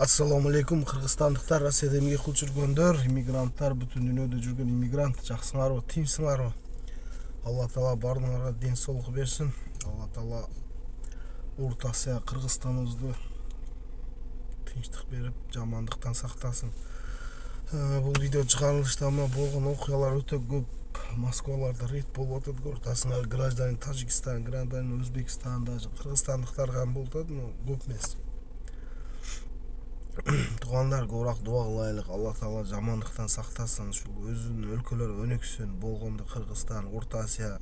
Assalomu alaykum Qirg'izistonliklar, Rossiyada emgak жүргөндөр, иммигранттар, бүтүн дүйнөдө жүргөн иммигрант, жаксыңарбы, тинчсиңарбы? Алла Таала баарыңарга ден соолук берсин. Алла Таала Орто Азия, Кыргызстаныбызды тынчтык берип, жамандыктан сактасын. Бул видео чыгарылышта болгон окуялар өтө көп. Москваларда рейд болуп атат, ортосуна гражданин Тажикстан, гражданин Өзбекстан, даже кыргызстандыктарга болуп атат, но көп эмес. Тугандар, көбүрөөк дуа кылайлык. Алла Таала жамандыктан сактасын. Ушул өзүнүн өлкөлөрү өнүксүн. Болгондо Кыргызстан, Орто Азия,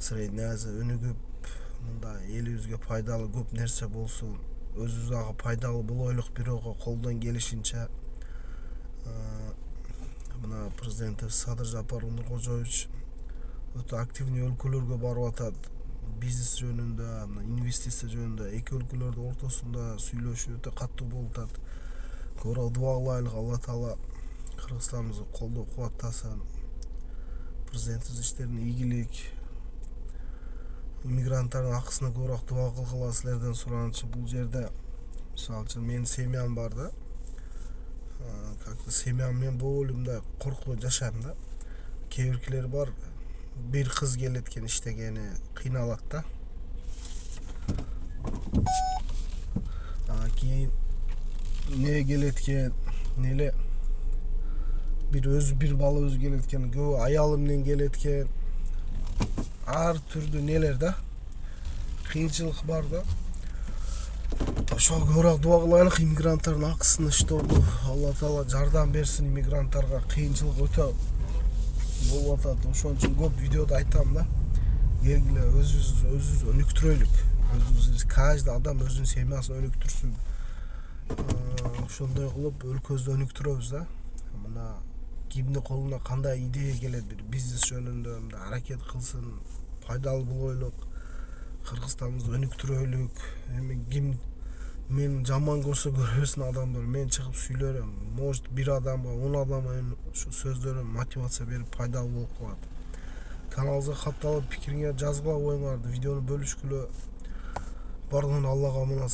Средняя Азия өнүгүп, мында элибизге пайдалуу көп нерсе болсун. Өзүбүз дагы пайдалуу болойлук, бирөөгө колдон келишинче. Мына президентибиз Садыр Жапаров Нуркожоевич өтө активный өлкөлөргө барып атат. Бизнес жөнүндө, инвестиция жөнүндө эки өлкөлөрдүн ортосунда сүйлөшүү өтө катуу болуп атат. Көбүрөөк дуа кылайлык. Алла Таала Кыргызстаныбызды колдоо кубаттасын. Президентибиз иштерине ийгилик. Иммигранттардын акысына көбүрөөк дуа кылгыла, силерден суранычы. Бул жерде мисалы үчүн менин семьям бар да. Как-то семьям менен болуп мындай коркуп жашайм да. Кээ биркилер бар, бир кыз келет экен, иштегени кыйналат да. Кийин не келет экен, эле бир бала өзү келет экен, көбү аялы менен келет экен. Ар түрдүү нелер да, кыйынчылык бар да. Ошого көбүрөөк дуа кылайлык, иммигранттардын акысын иштоодо Алла Таала жардам берсин. Иммигранттарга кыйынчылык өтө болуп атат. Ошон үчүн көп видеодо айтам да. Келгиле, өзүбүз өнүктүрөлүк. Өзүбүз, каждый адам өзүнүн семьясын өнүктүрсүн. Ошондой кылып өлкөбүздү өнүктүрөбүз да. Мына кимдин колуна кандай идея келет, бир бизнес жөнүндө мындай аракет кылсын, пайдалуу болойлук, Кыргызстаныбызды өнүктүрөлүк. Эми ким мен жаман көрсө көрө берсин адамдар, мен чыгып сүйлөрөм. Может, бир адамга, 10 адамга ушу сөздөрүм мотивация берип пайдалуу болуп калат. Каналыбызга катталып, пикириңерди жазгыла коюңар, видеону бөлүшкүлө. Бардыгын Аллага аманат.